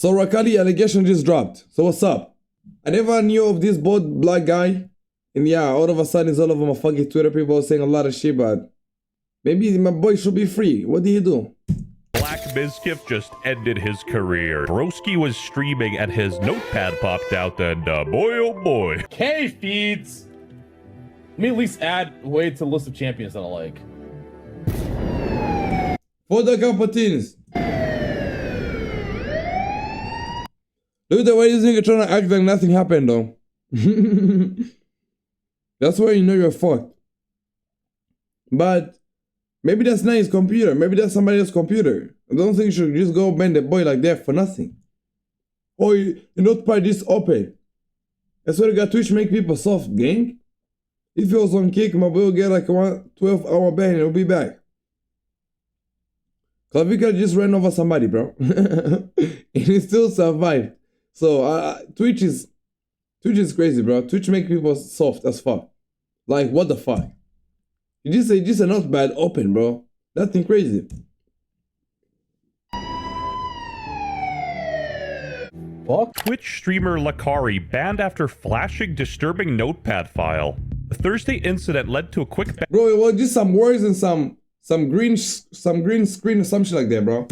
So Lacari allegation just dropped. So what's up? I never knew of this bald black guy. And yeah, all of a sudden it's all over my fucking Twitter. People saying a lot of shit, but maybe my boy should be free. What did he do? Black Mizkif just ended his career. Broski was streaming and his notepad popped out and boy oh boy. K feeds. Let me at least add way to the list of champions that I like. For the competitors. Look at the way this nigga trying to act like nothing happened though. That's why you know you're fucked. But maybe that's not his computer. Maybe that's somebody else's computer. I don't think you should just go bend the boy like that for nothing. Oh, you notepad is open. That's why you got Twitch make people soft, gang. If he was on kick, my boy will get like a 12-hour ban and he'll be back. Klavica just ran over somebody, bro. And he still survived. So Twitch is crazy, bro. Twitch make people soft as fuck. Like, what the fuck? You just a notepad open, bro. Nothing crazy. Fuck. Twitch streamer Lacari banned after flashing disturbing notepad file. The Thursday incident led to a quick ban. Bro, it was just some words and some green screen or some shit like that, bro.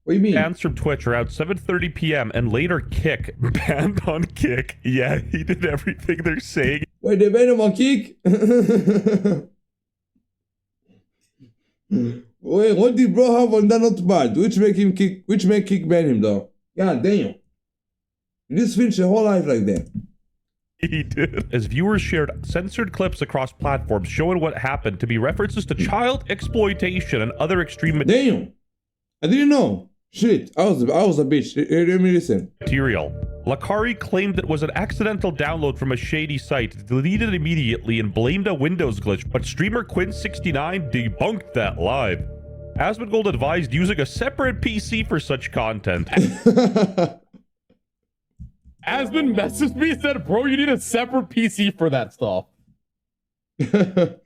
What do you mean? Bans from Twitch around 7:30 p.m. and later Kick banned on Kick. Yeah, he did everything they're saying. Wait, they banned him on Kick? Wait, what did bro have on that notepad? Which make Kick ban him though? God damn. You just finished your whole life like that. He did. As viewers shared censored clips across platforms showing what happened to be references to child exploitation and other extreme Damn. I didn't know. Shit, I was a bitch. Let me listen. material. Lacari claimed it was an accidental download from a shady site, deleted immediately and blamed a Windows glitch, but streamer Quinn69 debunked that live. Asmongold advised using a separate PC for such content. Asmon messaged me and said, bro, you need a separate PC for that stuff. W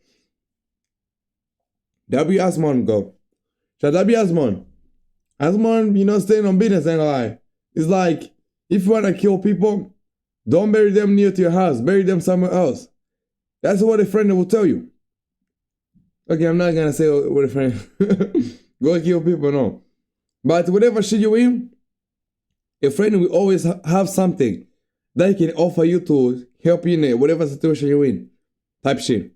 Asmon go. Shall W Asmon? Asmon, you know, staying on business ain't a lie. It's like, if you want to kill people, don't bury them near to your house. Bury them somewhere else. That's what a friend will tell you. Okay, I'm not gonna say what a friend. Go kill people, no. But whatever shit you in, a friend will always have something that can offer you to help you in whatever situation you're in. Type shit.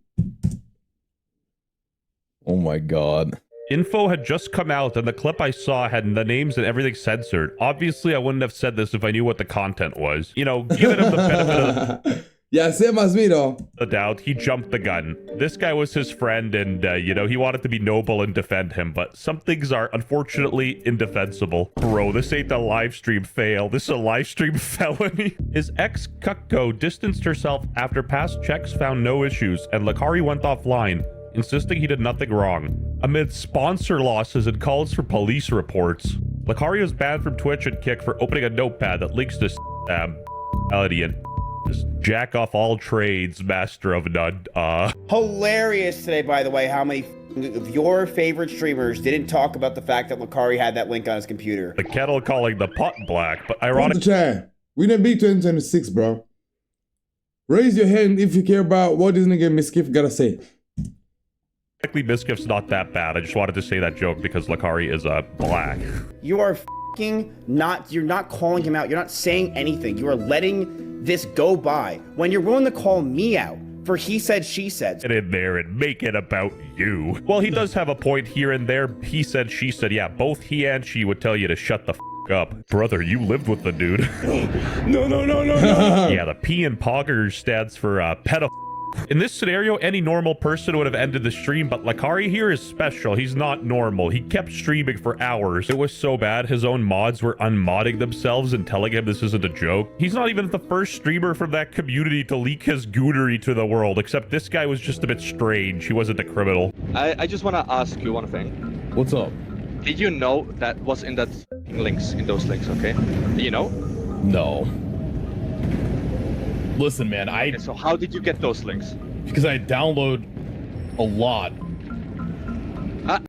Oh my god. Info had just come out and the clip I saw had the names and everything censored. Obviously, I wouldn't have said this if I knew what the content was. You know, giving him the benefit of Yeah, same as me though. the doubt, he jumped the gun. This guy was his friend and, you know, he wanted to be noble and defend him, but some things are unfortunately indefensible. Bro, this ain't a live stream fail. This is a live stream felony. His ex, Kukko, distanced herself after past checks found no issues, and Lacari went offline, insisting he did nothing wrong. Amid sponsor losses and calls for police reports, Lacari was banned from Twitch and Kick for opening a notepad that links to reality and just jack off all trades, master of none. Hilarious today, by the way, how many of your favorite streamers didn't talk about the fact that Lacari had that link on his computer. The kettle calling the pot black, but Put the ironic. chair. We didn't beat 2026, bro. Raise your hand if you care about what this nigga Miskif gotta say. Miskif's not that bad. I just wanted to say that joke because Lacari is black. You are you're not calling him out. You're not saying anything. You are letting this go by when you're willing to call me out for he said, she said. Get in there and make it about you. Well, he does have a point here and there. He said, she said. Yeah, both he and she would tell you to shut the up. Brother, you lived with the dude. No. Yeah, the P in Pogger stands for pedophile. In this scenario, any normal person would have ended the stream, but Lacari here is special. He's not normal. He kept streaming for hours. It was so bad, his own mods were unmodding themselves and telling him this isn't a joke. He's not even the first streamer from that community to leak his goonery to the world, except this guy was just a bit strange. He wasn't a criminal. I just want to ask you one thing. What's up? Did you know that was in that links, in those links, okay? Do you know? No. Listen, man, Okay, so how did you get those links? because I download a lot.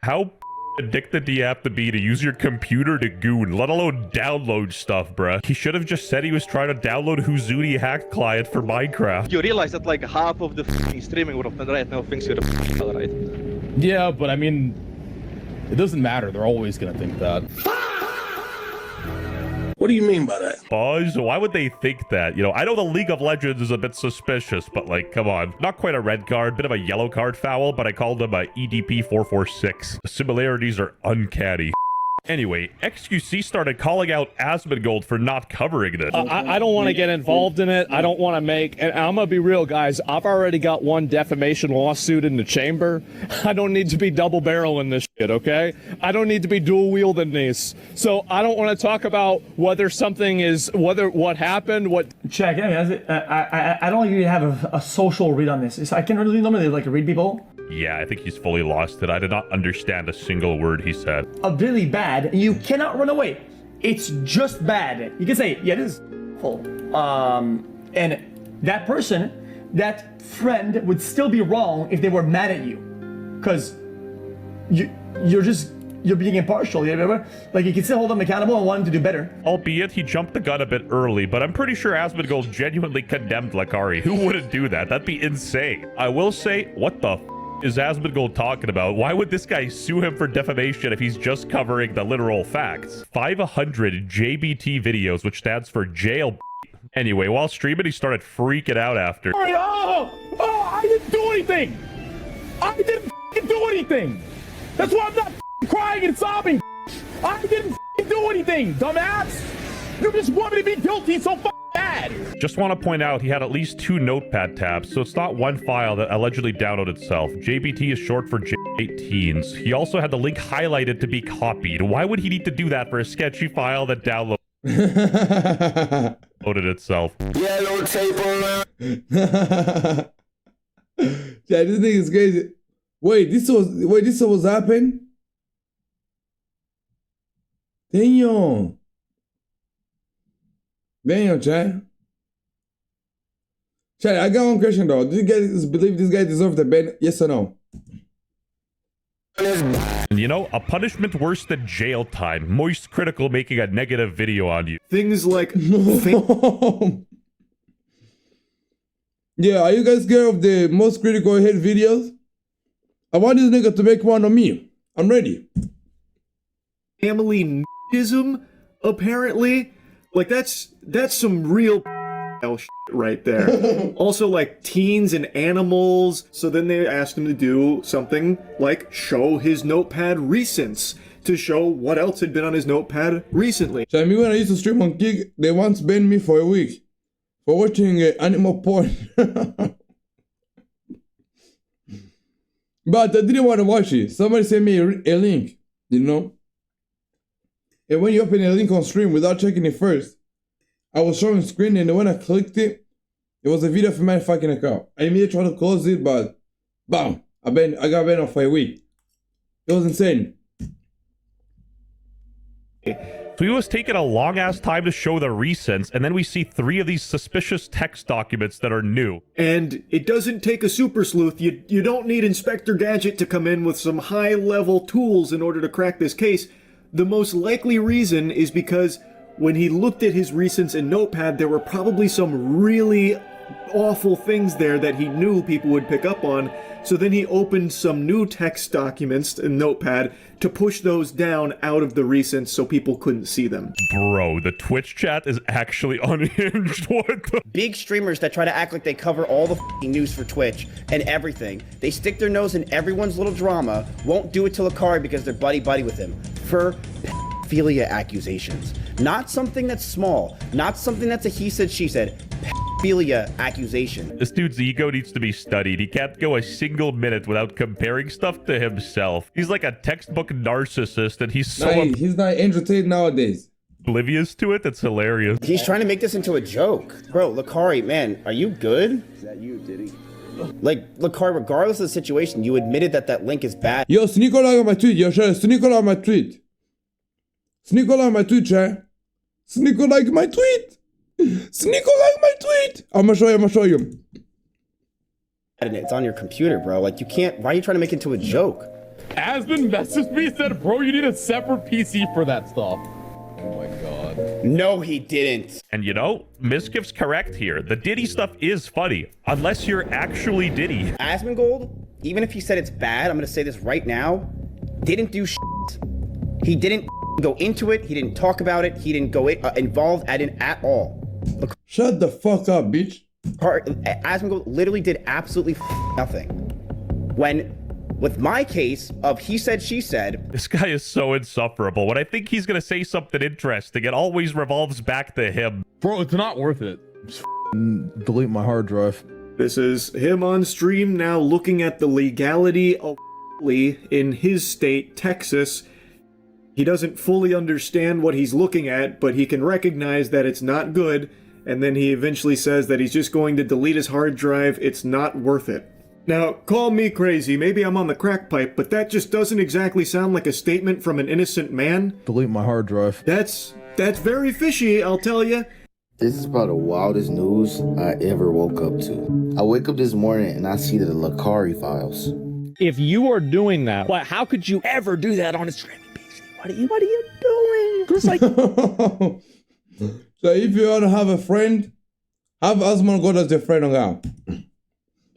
How addicted do you have to be to use your computer to goon, let alone download stuff, bruh? He should have just said he was trying to download Huzuni hack client for Minecraft. You realize that like half of the f***ing streaming world right now thinks you're a right? Yeah, but I mean, it doesn't matter. They're always gonna think that. What do you mean by that? Buzz, why would they think that? You know, I know the League of Legends is a bit suspicious, but like, come on. Not quite a red card, bit of a yellow card foul, but I called him a EDP 446. The similarities are uncanny. Anyway, XQC started calling out Asmongold for not covering this. I don't want to get involved in it. I don't want to make, and I'm going to be real, guys. I've already got one defamation lawsuit in the chamber. I don't need to be double barreling this shit, okay? I don't need to be dual wielding these. So I don't want to talk about whether something is, what happened, what. Check, I don't really have a social read on this. I can really normally like read people. Yeah, I think he's fully lost it. I did not understand a single word he said. Really bad. You cannot run away. It's just bad. You can say, yeah, this is full. And that person, that friend would still be wrong if they were mad at you. Because you're being impartial. You remember? Like, you can still hold them accountable and want them to do better. Albeit he jumped the gun a bit early, but I'm pretty sure Asmongold genuinely condemned Lacari. Who wouldn't do that? That'd be insane. I will say, what the is Asmongold talking about? Why would this guy sue him for defamation if he's just covering the literal facts? 500 JBT videos, which stands for jail. Anyway, while streaming, he started freaking out after. Oh, I didn't do anything. I didn't do anything. That's why I'm not crying and sobbing. I didn't do anything, dumbass. You just want me to be guilty so bad. Just want to point out he had at least 2 notepad tabs, so it's not one file that allegedly downloaded itself. JBT is short for J18s. He also had the link highlighted to be copied. Why would he need to do that for a sketchy file that downloaded itself? Yellow tape around. Yeah, this thing is crazy. Wait, this was happening? Damn. Damn, Chad. Chad, I got one question though. Do you guys believe this guy deserves the ban? Yes or no? And you know, a punishment worse than jail time. Moist Critical making a negative video on you. Things like Yeah, are you guys scared of the most critical hate videos? I want this nigga to make one on me. I'm ready. family n***ism, apparently. Like, that's some real shit right there. Also, like, teens and animals. So then they asked him to do something like show his notepad recents to show what else had been on his notepad recently. So I mean, when I used to stream on Gig, they once banned me for a week for watching animal porn. But I didn't want to watch it. Somebody sent me a link, you know? And when you open a link on stream without checking it first, I was showing screen, and when I clicked it, it was a video from my fucking account. I immediately tried to close it, but bam, I got banned for a week. It was insane. So he was taking a long-ass time to show the recents, and then we see 3 of these suspicious text documents that are new. And it doesn't take a super sleuth. You don't need Inspector Gadget to come in with some high-level tools in order to crack this case. The most likely reason is because when he looked at his recents in Notepad, there were probably some really awful things there that he knew people would pick up on. So then he opened some new text documents in Notepad to push those down out of the recents so people couldn't see them. Bro, the Twitch chat is actually unhinged. What the? Big streamers that try to act like they cover all the f***ing news for Twitch and everything. They stick their nose in everyone's little drama, won't do it to Lacari because they're buddy-buddy with him. For pedophilia accusations. Not something that's small. Not something that's a he said, she said. Pedophilia accusation. This dude's ego needs to be studied. He can't go a single minute without comparing stuff to himself. He's like a textbook narcissist, and he's so He's not entertained nowadays. oblivious to it. That's hilarious. He's trying to make this into a joke. Bro, Lacari, man, are you good? Is that you, Diddy? Like, Lacari, regardless of the situation, you admitted that that link is bad. Yo, sneak-o-like on my tweet. Yo, share sneak-o-like on my tweet. Sneak-o-like on my tweet, chat. Sneak-o-like my tweet. Sneak-o-like my tweet. I'm gonna show you. And it's on your computer, bro. Like, you can't, why are you trying to make it into a joke? Asmon messaged me and said, bro, you need a separate PC for that stuff. Oh my god. No, he didn't. And you know, Miskiff's correct here. The Diddy stuff is funny, unless you're actually Diddy. Asmongold, even if he said it's bad, I'm gonna say this right now, didn't do shit. He didn't go into it. He didn't talk about it. He didn't go involved at all. Shut the fuck up, bitch. Asmongold literally did absolutely nothing. When, with my case of he said, she said. This guy is so insufferable. When I think he's gonna say something interesting, it always revolves back to him. Bro, it's not worth it. Just delete my hard drive. This is him on stream now looking at the legality of in his state, Texas. He doesn't fully understand what he's looking at, but he can recognize that it's not good, and then he eventually says that he's just going to delete his hard drive. It's not worth it. Now, call me crazy, maybe I'm on the crack pipe, but that just doesn't exactly sound like a statement from an innocent man. Delete my hard drive. That's very fishy, I'll tell you. This is about the wildest news I ever woke up to. I wake up this morning and I see the Lacari files. If you are doing that, how could you ever do that on a streaming PC? What are you doing? Just like So if you want to have a friend, have Asmongold as your friend on out.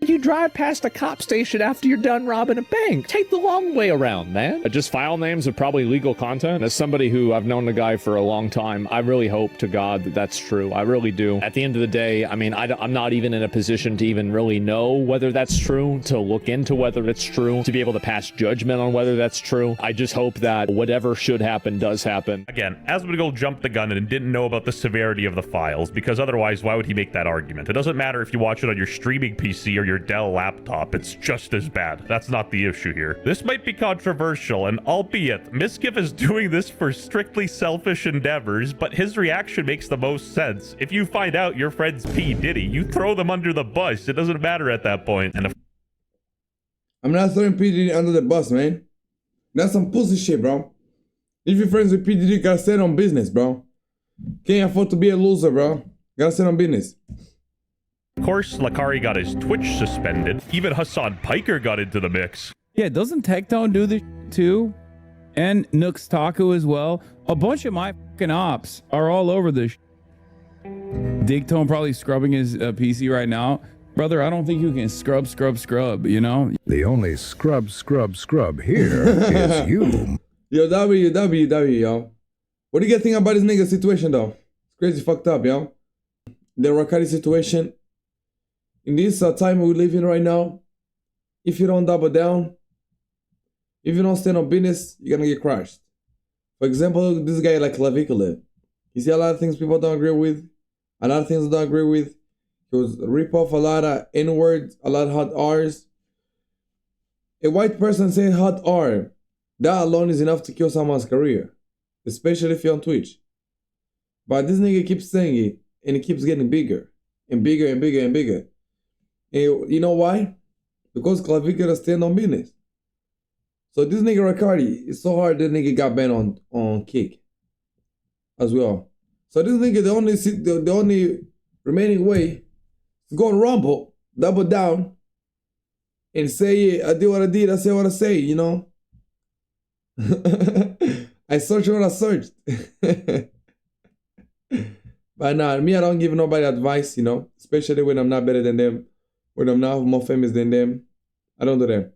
you drive past a cop station after you're done robbing a bank. Take the long way around, man. Just file names of probably legal content. As somebody who I've known the guy for a long time, I really hope to God that that's true. I really do. At the end of the day, I mean, I'm not even in a position to even really know whether that's true, to look into whether it's true, to be able to pass judgment on whether that's true. I just hope that whatever should happen does happen. Again, Asmongold jumped the gun and didn't know about the severity of the files, because otherwise, why would he make that argument? It doesn't matter if you watch it on your streaming PC or your Dell laptop, it's just as bad. That's not the issue here. This might be controversial, and albeit, Miskiff is doing this for strictly selfish endeavors, but his reaction makes the most sense. If you find out your friend's P. Diddy, you throw them under the bus. It doesn't matter at that point. And I'm not throwing P. Diddy under the bus, man. That's some pussy shit, bro. If you're friends with P. Diddy, you gotta stand on business, bro. Can't afford to be a loser, bro. Gotta stand on business. Of course, Lacari got his Twitch suspended. Even Hassan Piker got into the mix. Yeah, doesn't Tectone do this too? And Nooks Taco as well. A bunch of my fucking ops are all over this. Digtone probably scrubbing his PC right now. Brother, I don't think you can scrub, you know? The only scrub here is you. Yo, W, yo. What do you guys think about this nigga situation, though? It's crazy fucked up, yo. The Lacari situation. In this time we live in right now, if you don't double down, if you don't stand on business, you're gonna get crushed. For example, this guy like Clavicular. You see a lot of things people don't agree with, a lot of things I don't agree with. He was rip off a lot of N-words, a lot of hot R's. A white person saying hot R, that alone is enough to kill someone's career, especially if you're on Twitch. But this nigga keeps saying it, and it keeps getting bigger, and bigger, and bigger, and bigger. And you know why? Because Clavicular stand on business. So this nigga Lacari, it's so hard that nigga got banned on Kick as well. So this nigga, the only remaining way is go on Rumble, double down, and say, I did what I did, I say what I say, you know? I searched what I searched. But nah, me, I don't give nobody advice, you know? Especially when I'm not better than them, when I'm not more famous than them. I don't do that.